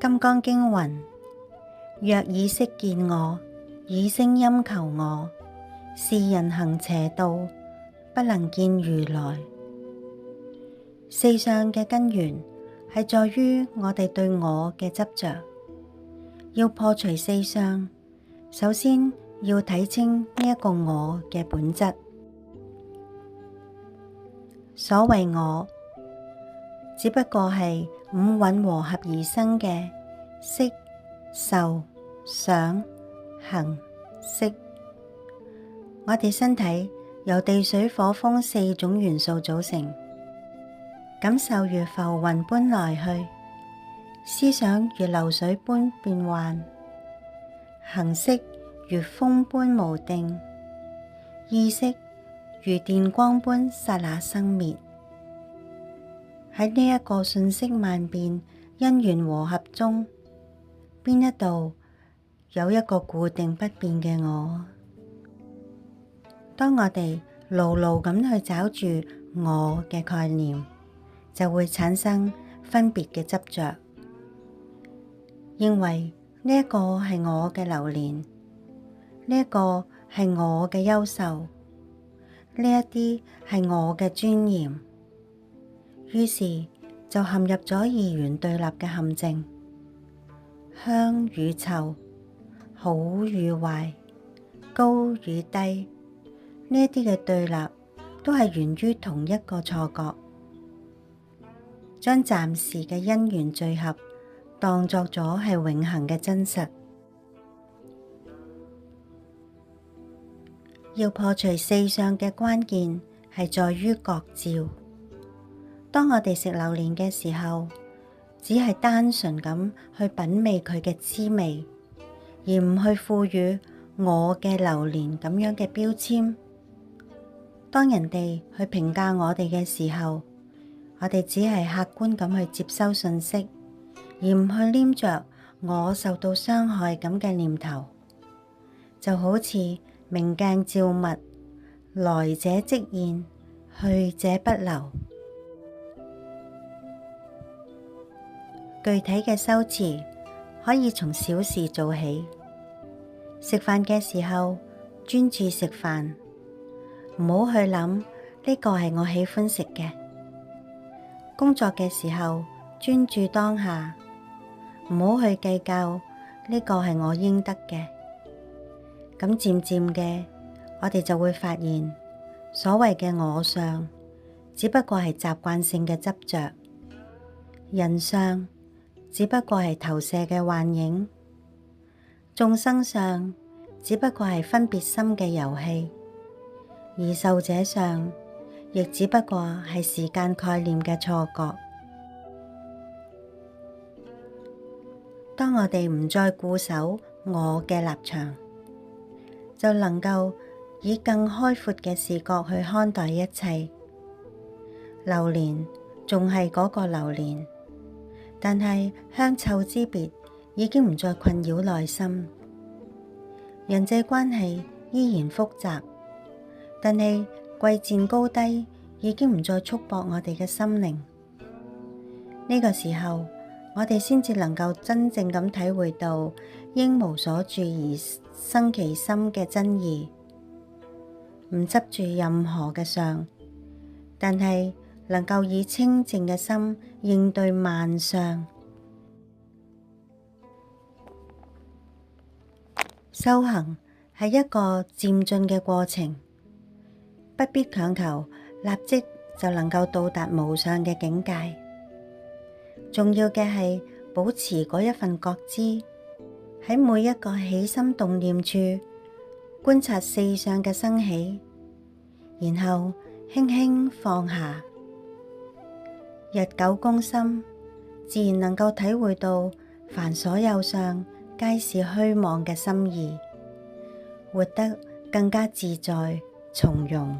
金剛經云：若以色見我，以聲音求我，是人行邪道，不能見如來。四相嘅根源係在於我哋對我嘅執着。要破除四相，首先要睇清呢一個我嘅本質。所謂我，只不過係五蘊和合而生嘅色、受、想、行、識。我哋身體由地水火風四種元素組成，感受如浮雲般來去，思想如流水般變幻，行識如風般無定，意識如電光般剎那生滅。喺呢一個瞬息萬變、因緣和合中，邊一度有一個固定不變嘅我？當我哋牢牢咁去找住我嘅概念，就會產生分別嘅執着，認為呢一個係我嘅流年，呢一個係我嘅優秀，呢一啲係我嘅尊嚴，於是就陷入咗二元對立嘅陷阱。香與臭，好與壞，高與低，呢一啲嘅對立都係源於同一個錯覺，將暫時嘅因緣聚合當作咗係永恆嘅真實。要破除四相嘅關鍵係在於覺照。當我哋食榴蓮嘅時候，只係單純咁去品味佢嘅滋味，而唔去賦予我嘅榴蓮咁樣嘅標籤。當人哋去評價我哋嘅時候，我哋只係客觀咁去接收信息，而唔去黏着我受到傷害咁嘅念頭。就好似明鏡照物，來者即現，去者不留。具體嘅修辭可以從小事做起。食飯嘅時候專注食飯，唔好去諗呢個係我喜歡食嘅。工作嘅時候專注當下，唔好去計較呢個係我應得嘅。咁漸漸嘅，我哋就會發現，所謂嘅我相，只不過係習慣性嘅執着；人相，只不過係投射嘅幻影；眾生相，只不過係分別心嘅遊戲；而受者相，亦只不過係時間概念嘅錯覺。當我哋唔再固守我嘅立場，就能夠以更開闊嘅視覺去看待一切。榴蓮仲係嗰個榴蓮，但係香臭之別已經唔再困擾內心。人際關係依然複雜，但係貴賤高低已經唔再束縛我哋嘅心靈。呢個時候，我哋先至能夠真正咁體會到應無所住而生其心嘅真義，唔執住任何嘅相，但係能夠以清淨嘅心應對萬相。修行係一個漸進嘅過程，不必強求立即就能夠到達無上嘅境界。重要嘅係保持嗰一份覺知，喺每一個起心動念處觀察四相嘅生起，然後輕輕放下。日久功深，自然能夠體會到凡所有相皆是虛妄嘅心意，活得更加自在從容。